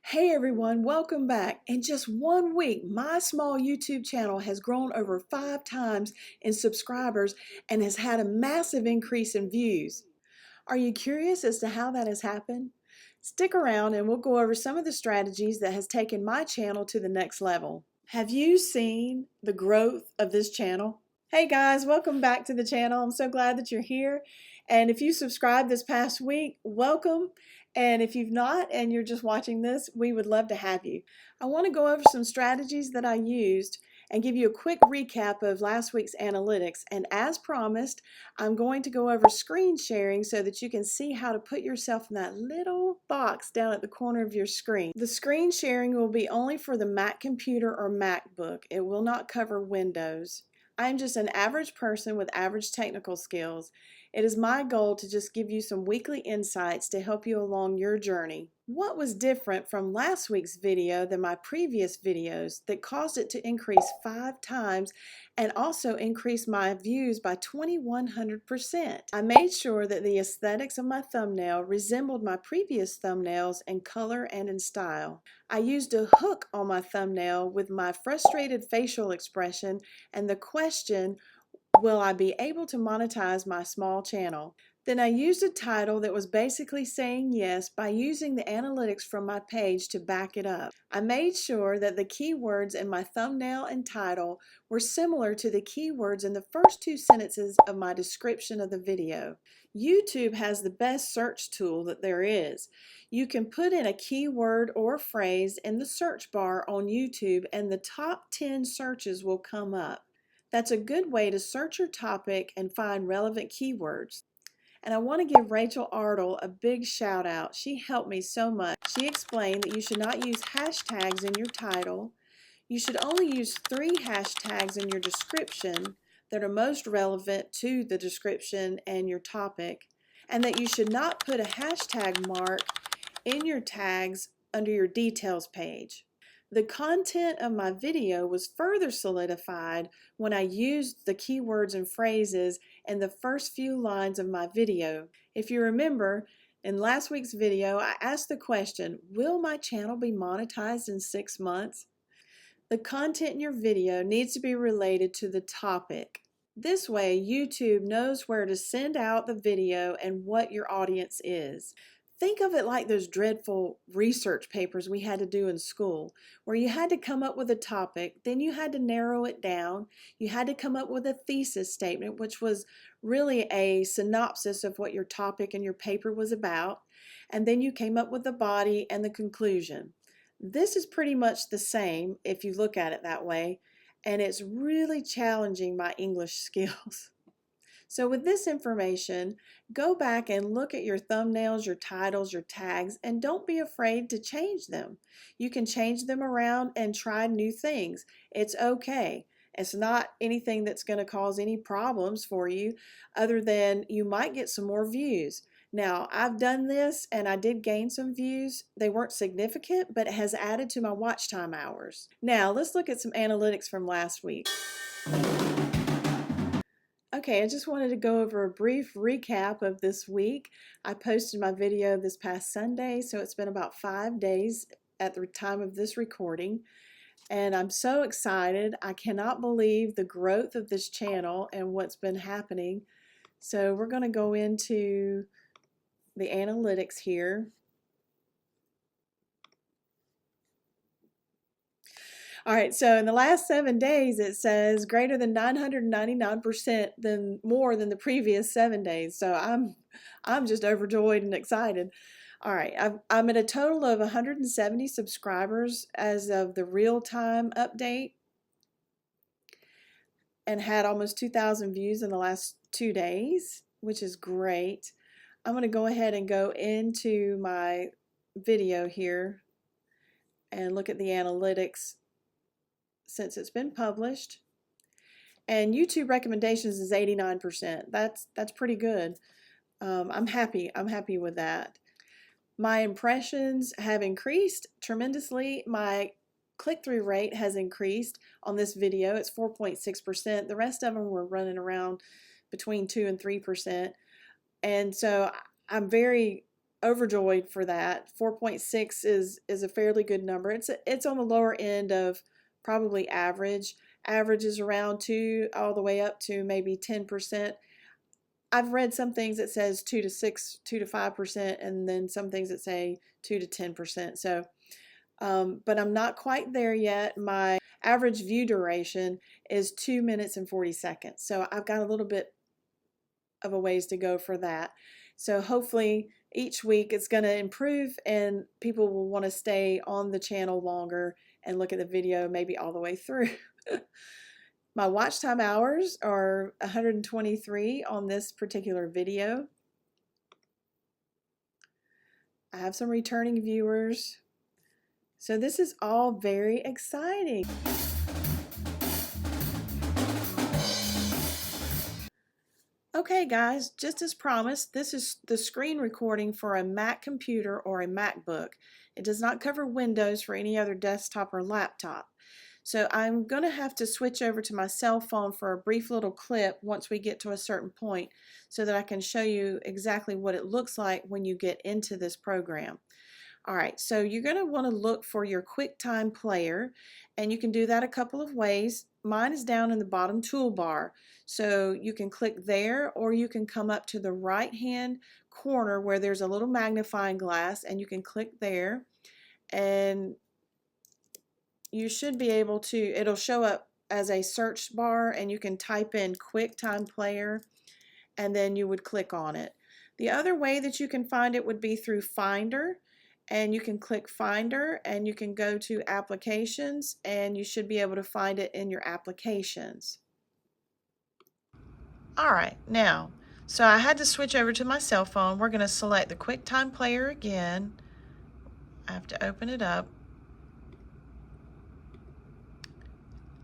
Hey everyone, welcome back. In just 1 week, my small YouTube channel has grown over 5 times in subscribers and has had a massive increase in views. Are you curious as to how that has happened? Stick around and we'll go over some of the strategies that has taken my channel to the next level. Have you seen the growth of this channel? Hey guys, welcome back to the channel. I'm so glad that you're here. And if you subscribed this past week, welcome. And if you've not and you're just watching this, we would love to have you. I want to go over some strategies that I used and give you a quick recap of last week's analytics. And as promised, I'm going to go over screen sharing so that you can see how to put yourself in that little box down at the corner of your screen. The screen sharing will be only for the Mac computer or MacBook. It will not cover Windows. I'm just an average person with average technical skills. It is my goal to just give you some weekly insights to help you along your journey. What was different from last week's video than my previous videos that caused it to increase 5 times and also increase my views by 2100%? I made sure that the aesthetics of my thumbnail resembled my previous thumbnails in color and in style. I used a hook on my thumbnail with my frustrated facial expression and the question, will I be able to monetize my small channel? Then I used a title that was basically saying yes by using the analytics from my page to back it up. I made sure that the keywords in my thumbnail and title were similar to the keywords in the first 2 sentences of my description of the video. YouTube has the best search tool that there is. You can put in a keyword or phrase in the search bar on YouTube and the top 10 searches will come up. That's a good way to search your topic and find relevant keywords. And I want to give Rachel Ardle a big shout out. She helped me so much. She explained that you should not use hashtags in your title. You should only use 3 hashtags in your description that are most relevant to the description and your topic, and that you should not put a hashtag mark in your tags under your details page. The content of my video was further solidified when I used the keywords and phrases in the first few lines of my video. If you remember, in last week's video, I asked the question, will my channel be monetized in 6 months? The content in your video needs to be related to the topic. This way, YouTube knows where to send out the video and what your audience is. Think of it like those dreadful research papers we had to do in school, where you had to come up with a topic, then you had to narrow it down, you had to come up with a thesis statement, which was really a synopsis of what your topic and your paper was about, and then you came up with the body and the conclusion. This is pretty much the same if you look at it that way, and it's really challenging my English skills. So with this information, go back and look at your thumbnails, your titles, your tags, and don't be afraid to change them. You can change them around and try new things. It's okay. It's not anything that's going to cause any problems for you other than you might get some more views. Now, I've done this and I did gain some views. They weren't significant, but it has added to my watch time hours. Now, let's look at some analytics from last week. Okay, I just wanted to go over a brief recap of this week. I posted my video this past Sunday, so it's been about 5 days at the time of this recording. And I'm so excited. I cannot believe the growth of this channel and what's been happening. So we're going to go into the analytics here. All right, so in the last 7 days, it says greater than 999% than more than the previous 7 days. So I'm just overjoyed and excited. All right, I'm at a total of 170 subscribers as of the real-time update and had almost 2,000 views in the last 2 days, which is great. I'm going to go ahead and go into my video here and look at the analytics since it's been published. And YouTube recommendations is 89%. That's pretty good. I'm happy with that. My impressions have increased tremendously. My click-through rate has increased on this video. It's 4.6%. The rest of them were running around between 2 and 3%. And so I'm very overjoyed for that. 4.6 is a fairly good number. It's on the lower end of probably average. Average is around 2 all the way up to maybe 10%. I've read some things that says 2 to 6, 2 to 5%, and then some things that say 2 to 10%. So, but I'm not quite there yet. My average view duration is 2 minutes and 40 seconds. So I've got a little bit of a ways to go for that. So hopefully each week it's going to improve and people will want to stay on the channel longer and look at the video maybe all the way through. My watch time hours are 123 on this particular video. I have some returning viewers. So this is all very exciting. Okay guys, just as promised, this is the screen recording for a Mac computer or a MacBook. It does not cover Windows for any other desktop or laptop. So I'm going to have to switch over to my cell phone for a brief little clip once we get to a certain point so that I can show you exactly what it looks like when you get into this program. Alright, so you're going to want to look for your QuickTime player, and you can do that a couple of ways. Mine is down in the bottom toolbar, so you can click there, or you can come up to the right hand corner where there's a little magnifying glass and you can click there, and you should be able to, it'll show up as a search bar and you can type in QuickTime player and then you would click on it. The other way that you can find it would be through Finder, and you can click Finder and you can go to Applications and you should be able to find it in your applications. Alright, now, so I had to switch over to my cell phone. We're going to select the QuickTime player again. I have to open it up.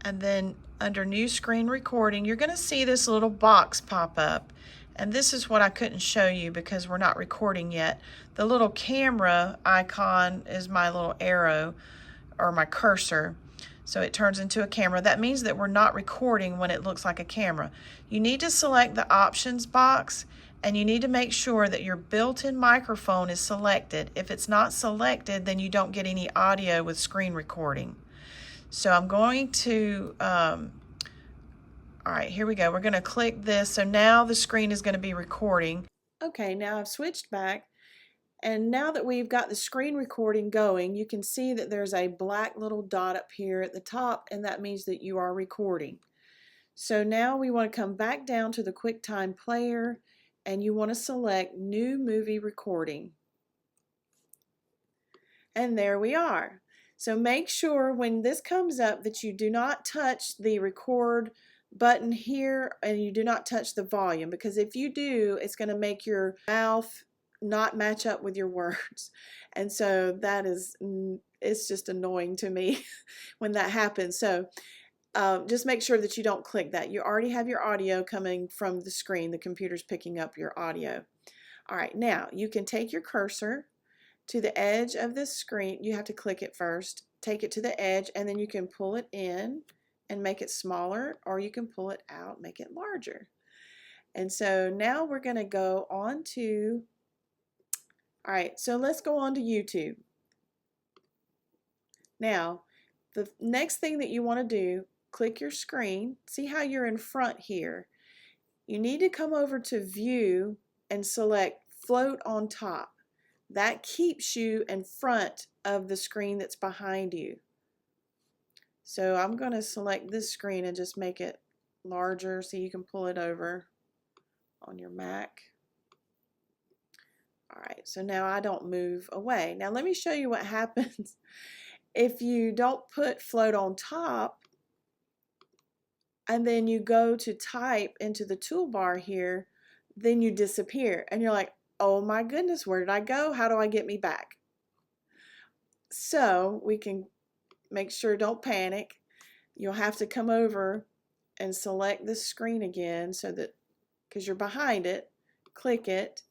And then under New Screen Recording, you're going to see this little box pop up. And this is what I couldn't show you because we're not recording yet. The little camera icon is my little arrow or my cursor. So it turns into a camera. That means that we're not recording when it looks like a camera. You need to select the options box and you need to make sure that your built-in microphone is selected. If it's not selected, then you don't get any audio with screen recording. So I'm going to, all right, here we go. We're going to click this. So now the screen is going to be recording. Okay, now I've switched back. And now that we've got the screen recording going, you can see that there's a black little dot up here at the top, and that means that you are recording. So now we want to come back down to the QuickTime player, and you want to select New Movie Recording. And there we are. So make sure when this comes up that you do not touch the record button here and you do not touch the volume, because if you do, it's going to make your mouth not match up with your words. And so that is, it's just annoying to me when that happens. So just make sure that you don't click that. You already have your audio coming from the screen. The computer's picking up your audio. All right, now you can take your cursor to the edge of the screen. You have to click it first, take it to the edge, and then you can pull it in and make it smaller, or you can pull it out, make it larger. And so now we're going to go on to, all right, so let's go on to YouTube. Now, the next thing that you want to do, click your screen. See how you're in front here. You need to come over to View and select Float on Top. That keeps you in front of the screen that's behind you. So I'm going to select this screen and just make it larger so you can pull it over on your Mac. Alright, so now I don't move away. Now let me show you what happens if you don't put float on top and then you go to type into the toolbar here, then you disappear and you're like, oh my goodness, where did I go? How do I get me back? So we can make sure, don't panic. You'll have to come over and select this screen again so that, because you're behind it, click it,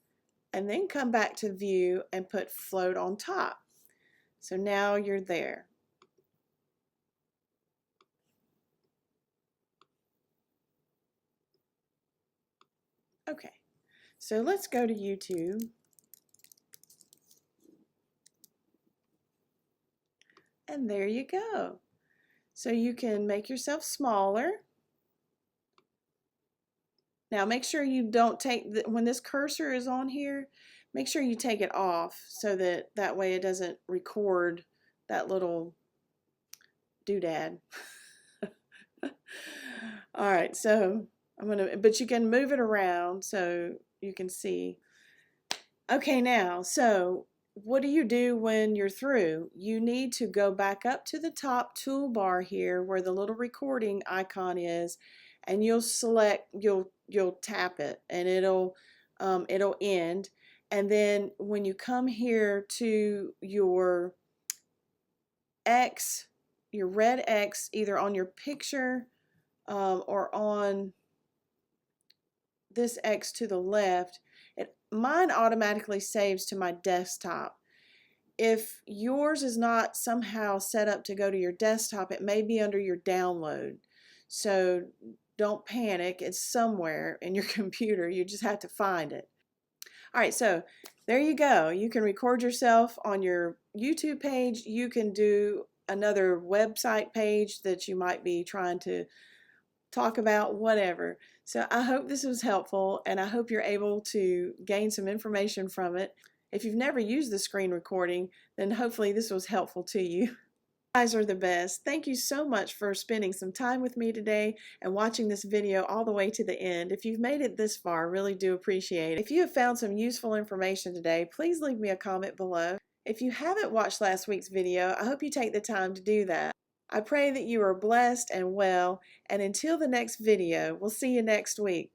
and then come back to View and put Float on Top. So now you're there. Okay, so let's go to YouTube. And there you go. So you can make yourself smaller. Now make sure you don't take, when this cursor is on here, make sure you take it off so that way it doesn't record that little doodad. All right, so but you can move it around so you can see. Okay, now, so what do you do when you're through? You need to go back up to the top toolbar here where the little recording icon is, and you'll tap it, and it'll end. And then when you come here to your X, your red X, either on your picture or on this X to the left, mine automatically saves to my desktop. If yours is not somehow set up to go to your desktop, it may be under your download. So don't panic, it's somewhere in your computer, you just have to find it. All right, so there you go. You can record yourself on your YouTube page. You can do another website page that you might be trying to talk about, whatever. So I hope this was helpful, and I hope you're able to gain some information from it. If you've never used the screen recording, then hopefully this was helpful to you. You guys are the best. Thank you so much for spending some time with me today and watching this video all the way to the end. If you've made it this far, I really do appreciate it. If you have found some useful information today, please leave me a comment below. If you haven't watched last week's video, I hope you take the time to do that. I pray that you are blessed and well, and until the next video, we'll see you next week.